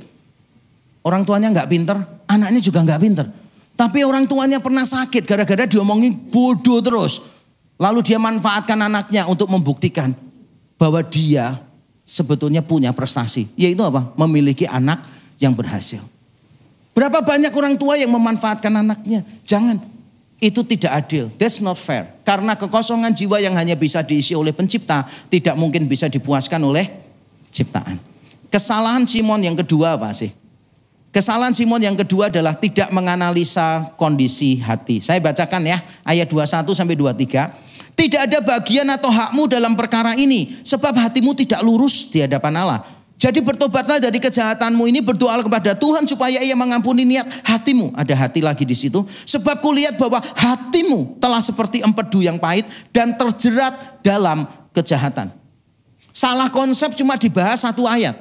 Speaker 1: orang tuanya gak pintar, anaknya juga gak pintar. Tapi orang tuanya pernah sakit gara-gara diomongin bodoh terus. Lalu dia manfaatkan anaknya untuk membuktikan bahwa dia sebetulnya punya prestasi. Yaitu apa? Memiliki anak yang berhasil. Berapa banyak orang tua yang memanfaatkan anaknya? Jangan. Itu tidak adil. That's not fair. Karena kekosongan jiwa yang hanya bisa diisi oleh pencipta, tidak mungkin bisa dipuaskan oleh ciptaan. Kesalahan Simon yang kedua apa sih? Kesalahan Simon yang kedua adalah tidak menganalisa kondisi hati. Saya bacakan ya, ayat 21 sampai 23. Tidak ada bagian atau hakmu dalam perkara ini, sebab hatimu tidak lurus di hadapan Allah. Jadi bertobatlah dari kejahatanmu ini, berdoa kepada Tuhan supaya Ia mengampuni niat hatimu. Ada hati lagi di situ. Sebab kulihat bahwa hatimu telah seperti empedu yang pahit dan terjerat dalam kejahatan. Salah konsep cuma dibahas 1 ayat.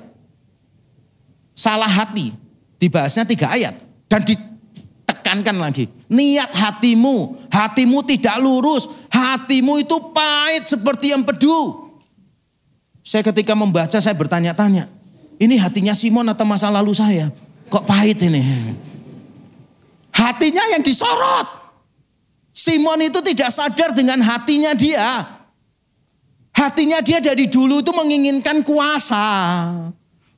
Speaker 1: Salah hati dibahasnya 3 ayat. Dan ditekankan lagi. Niat hatimu tidak lurus. Hatimu itu pahit seperti empedu. Saya ketika membaca saya bertanya-tanya. Ini hatinya Simon atau masa lalu saya? Kok pahit ini? Hatinya yang disorot. Simon itu tidak sadar dengan hatinya dia. Hatinya dia dari dulu itu menginginkan kuasa.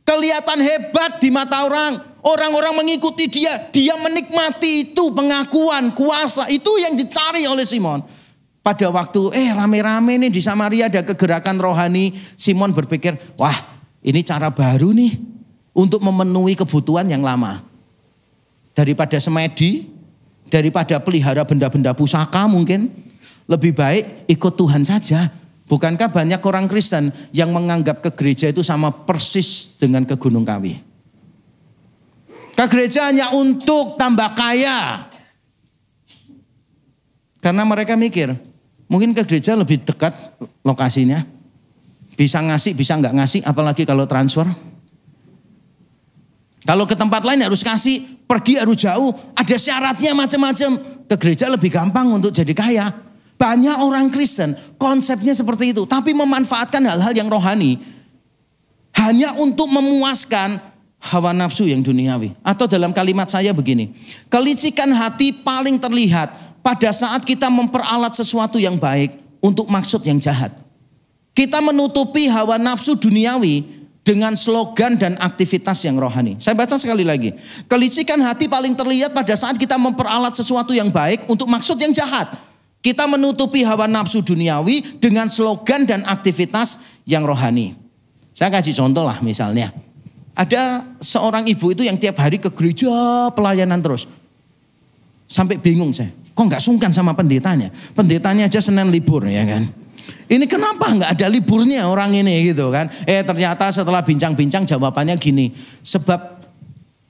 Speaker 1: Kelihatan hebat di mata orang. Orang-orang mengikuti dia. Dia menikmati itu pengakuan, kuasa. Itu yang dicari oleh Simon. Pada waktu rame-rame nih di Samaria ada kegerakan rohani. Simon berpikir, wah ini cara baru nih untuk memenuhi kebutuhan yang lama. Daripada semedi, daripada pelihara benda-benda pusaka mungkin. Lebih baik ikut Tuhan saja. Bukankah banyak orang Kristen yang menganggap ke gereja itu sama persis dengan ke Gunung Kawi. Ke gereja hanya untuk tambah kaya. Karena mereka mikir, mungkin ke gereja lebih dekat lokasinya. Bisa ngasih, bisa nggak ngasih, apalagi kalau transfer. Kalau ke tempat lain harus kasih, pergi harus jauh, ada syaratnya macam-macam. Ke gereja lebih gampang untuk jadi kaya. Banyak orang Kristen konsepnya seperti itu, tapi memanfaatkan hal-hal yang rohani hanya untuk memuaskan hawa nafsu yang duniawi. Atau dalam kalimat saya begini, kelicikan hati paling terlihat pada saat kita memperalat sesuatu yang baik untuk maksud yang jahat. Kita menutupi hawa nafsu duniawi dengan slogan dan aktivitas yang rohani. Saya baca sekali lagi. Kelicikan hati paling terlihat pada saat kita memperalat sesuatu yang baik untuk maksud yang jahat. Kita menutupi hawa nafsu duniawi dengan slogan dan aktivitas yang rohani. Saya kasih contoh lah misalnya. Ada seorang ibu itu yang tiap hari ke gereja pelayanan terus. Sampai bingung saya. Kok nggak sungkan sama pendetanya? Pendetanya aja Senin libur ya kan. Ini kenapa nggak ada liburnya orang ini gitu kan. Ternyata setelah bincang-bincang jawabannya gini. Sebab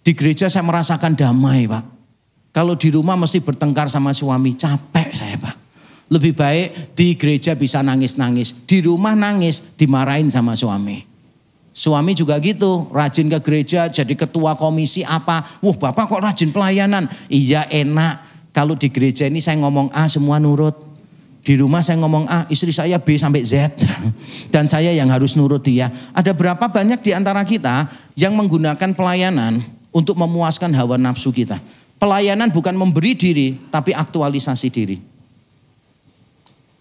Speaker 1: di gereja saya merasakan damai Pak. Kalau di rumah mesti bertengkar sama suami. Capek saya Pak. Lebih baik di gereja bisa nangis-nangis. Di rumah nangis dimarahin sama suami. Suami juga gitu. Rajin ke gereja jadi ketua komisi apa. Wah Bapak kok rajin pelayanan. Iya enak. Kalau di gereja ini saya ngomong A semua nurut. Di rumah saya ngomong A, istri saya B sampai Z. Dan saya yang harus nurut dia. Ada berapa banyak di antara kita yang menggunakan pelayanan untuk memuaskan hawa nafsu kita. Pelayanan bukan memberi diri, tapi aktualisasi diri.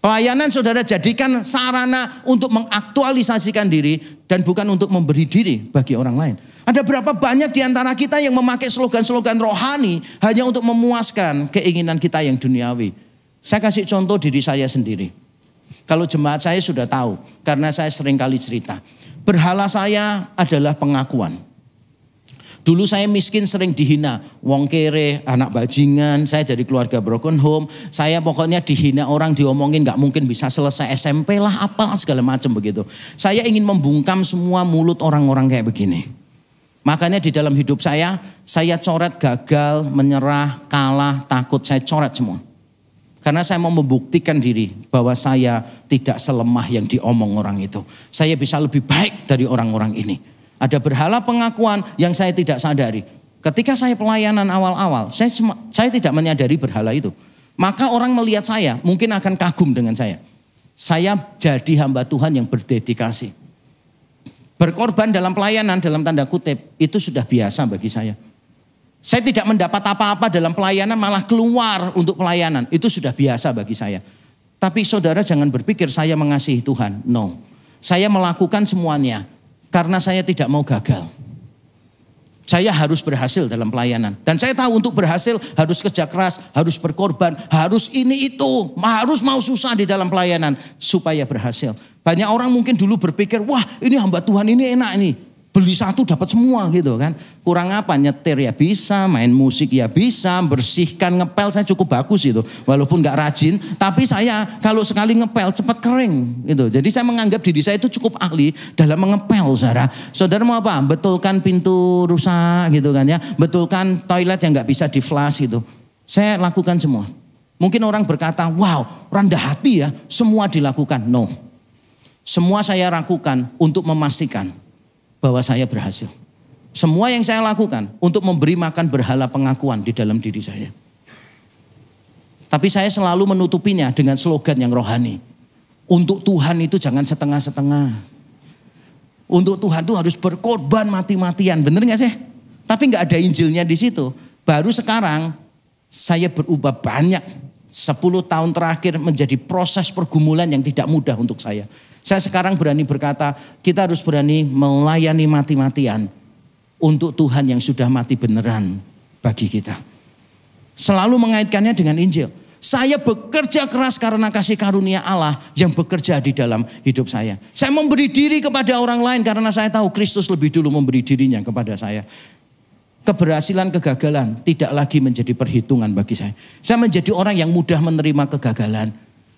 Speaker 1: Pelayanan saudara jadikan sarana untuk mengaktualisasikan diri dan bukan untuk memberi diri bagi orang lain. Ada berapa banyak di antara kita yang memakai slogan-slogan rohani hanya untuk memuaskan keinginan kita yang duniawi. Saya kasih contoh diri saya sendiri. Kalau jemaat saya sudah tahu karena saya sering kali cerita. Berhala saya adalah pengakuan. Dulu saya miskin sering dihina. Wong kere, anak bajingan, saya dari keluarga broken home. Saya pokoknya dihina orang, diomongin gak mungkin bisa selesai SMP lah, apa segala macam begitu. Saya ingin membungkam semua mulut orang-orang kayak begini. Makanya di dalam hidup saya coret gagal, menyerah, kalah, takut, saya coret semua. Karena saya mau membuktikan diri bahwa saya tidak selemah yang diomong orang itu. Saya bisa lebih baik dari orang-orang ini. Ada berhala pengakuan yang saya tidak sadari. Ketika saya pelayanan awal-awal, saya tidak menyadari berhala itu. Maka orang melihat saya mungkin akan kagum dengan saya. Saya jadi hamba Tuhan yang berdedikasi. Berkorban dalam pelayanan dalam tanda kutip itu sudah biasa bagi saya. Saya tidak mendapat apa-apa dalam pelayanan, malah keluar untuk pelayanan. Itu sudah biasa bagi saya. Tapi saudara jangan berpikir saya mengasihi Tuhan. No. Saya melakukan semuanya karena saya tidak mau gagal. Saya harus berhasil dalam pelayanan. Dan saya tahu untuk berhasil harus kerja keras, harus berkorban, harus ini itu. Harus mau susah di dalam pelayanan supaya berhasil. Banyak orang mungkin dulu berpikir, wah ini hamba Tuhan ini enak nih.
Speaker 2: Beli satu dapat semua gitu kan. Kurang apa, nyetir ya bisa, main musik ya bisa, bersihkan ngepel saya cukup bagus itu. Walaupun gak rajin, tapi saya kalau sekali ngepel cepat kering gitu. Jadi saya menganggap diri saya itu cukup ahli dalam mengepel, saudara. Saudara mau apa? Betulkan pintu rusak gitu kan ya. Betulkan toilet yang gak bisa di flush gitu. Saya lakukan semua. Mungkin orang berkata, wow rendah hati ya, semua dilakukan. No. Semua saya lakukan untuk memastikan bahwa saya berhasil. Semua yang saya lakukan untuk memberi makan berhala pengakuan di dalam diri saya. Tapi saya selalu menutupinya dengan slogan yang rohani. Untuk Tuhan itu jangan setengah-setengah. Untuk Tuhan itu harus berkorban mati-matian. Bener gak sih? Tapi gak ada Injilnya di situ. Baru sekarang saya berubah banyak. 10 tahun terakhir menjadi proses pergumulan yang tidak mudah untuk saya. Saya sekarang berani berkata, kita harus berani melayani mati-matian untuk Tuhan yang sudah mati beneran bagi kita. Selalu mengaitkannya dengan Injil. Saya bekerja keras karena kasih karunia Allah yang bekerja di dalam hidup saya. Saya memberi diri kepada orang lain karena saya tahu Kristus lebih dulu memberi dirinya kepada saya. Keberhasilan, kegagalan tidak lagi menjadi perhitungan bagi saya. Saya menjadi orang yang mudah menerima kegagalan.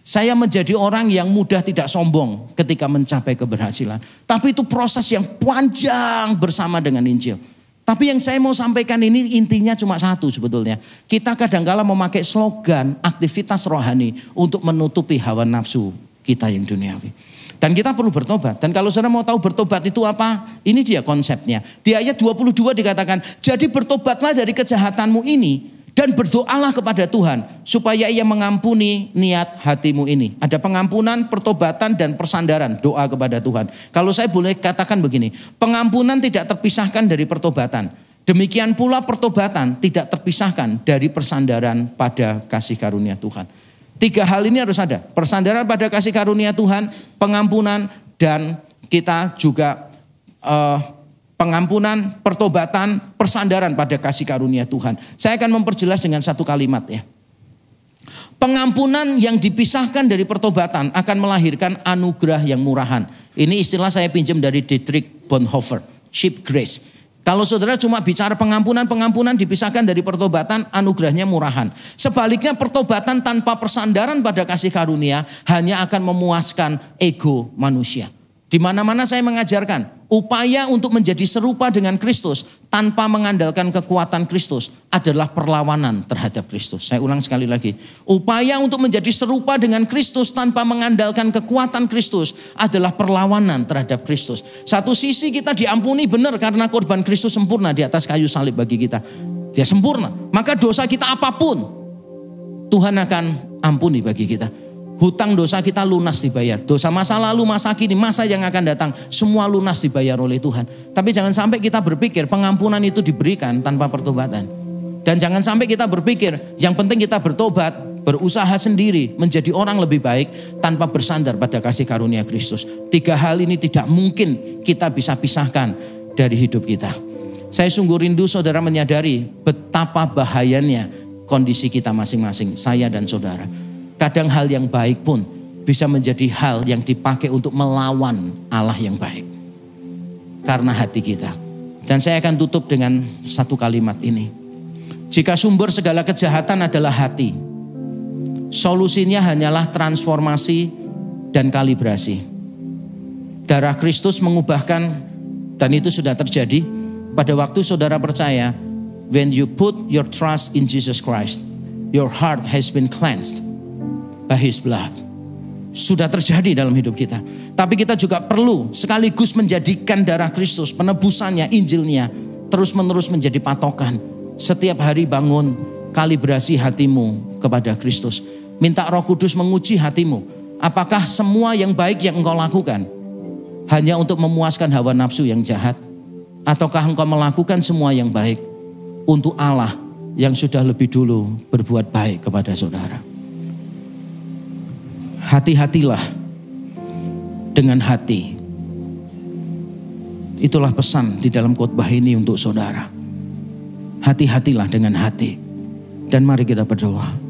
Speaker 2: Saya menjadi orang yang mudah tidak sombong ketika mencapai keberhasilan. Tapi itu proses yang panjang bersama dengan Injil. Tapi yang saya mau sampaikan ini intinya cuma satu sebetulnya. Kita kadang-kala memakai slogan aktivitas rohani untuk menutupi hawa nafsu kita yang duniawi. Dan kita perlu bertobat. Dan kalau saudara mau tahu bertobat itu apa? Ini dia konsepnya. Di ayat 22 dikatakan, jadi bertobatlah dari kejahatanmu ini. Dan berdoalah kepada Tuhan supaya ia mengampuni niat hatimu ini. Ada pengampunan, pertobatan dan persandaran. Doa kepada Tuhan. Kalau saya boleh katakan begini. Pengampunan tidak terpisahkan dari pertobatan. Demikian pula pertobatan tidak terpisahkan dari persandaran pada kasih karunia Tuhan. 3 hal ini harus ada. Persandaran pada kasih karunia Tuhan, pengampunan, dan kita juga pengampunan, pertobatan, persandaran pada kasih karunia Tuhan. Saya akan memperjelas dengan satu kalimat ya. Pengampunan yang dipisahkan dari pertobatan akan melahirkan anugerah yang murahan. Ini istilah saya pinjam dari Dietrich Bonhoeffer, cheap grace. Kalau saudara cuma bicara pengampunan dipisahkan dari pertobatan, anugerahnya murahan. Sebaliknya pertobatan tanpa persandaran pada kasih karunia hanya akan memuaskan ego manusia. Di mana-mana saya mengajarkan upaya untuk menjadi serupa dengan Kristus tanpa mengandalkan kekuatan Kristus adalah perlawanan terhadap Kristus. Saya ulang sekali lagi. Upaya untuk menjadi serupa dengan Kristus tanpa mengandalkan kekuatan Kristus adalah perlawanan terhadap Kristus. Satu sisi kita diampuni benar karena korban Kristus sempurna di atas kayu salib bagi kita. Dia sempurna. Maka dosa kita apapun Tuhan akan ampuni bagi kita. Hutang dosa kita lunas dibayar. Dosa masa lalu, masa kini, masa yang akan datang. Semua lunas dibayar oleh Tuhan. Tapi jangan sampai kita berpikir pengampunan itu diberikan tanpa pertobatan. Dan jangan sampai kita berpikir yang penting kita bertobat, berusaha sendiri menjadi orang lebih baik tanpa bersandar pada kasih karunia Kristus. 3 hal ini tidak mungkin kita bisa pisahkan dari hidup kita. Saya sungguh rindu saudara menyadari betapa bahayanya kondisi kita masing-masing, saya dan saudara. Kadang hal yang baik pun bisa menjadi hal yang dipakai untuk melawan Allah yang baik. Karena hati kita. Dan saya akan tutup dengan satu kalimat ini. Jika sumber segala kejahatan adalah hati, solusinya hanyalah transformasi dan kalibrasi. Darah Kristus mengubahkan, dan itu sudah terjadi pada waktu saudara percaya. When you put your trust in Jesus Christ, your heart has been cleansed by His blood. Sudah terjadi dalam hidup kita. Tapi kita juga perlu sekaligus menjadikan darah Kristus, penebusannya, Injilnya terus menerus menjadi patokan. Setiap hari bangun, kalibrasi hatimu kepada Kristus. Minta Roh Kudus menguji hatimu. Apakah semua yang baik yang engkau lakukan hanya untuk memuaskan hawa nafsu yang jahat? Ataukah engkau melakukan semua yang baik untuk Allah yang sudah lebih dulu berbuat baik kepada saudara? Hati-hatilah dengan hati. Itulah pesan di dalam khotbah ini untuk saudara. Hati-hatilah dengan hati. Dan mari kita berdoa.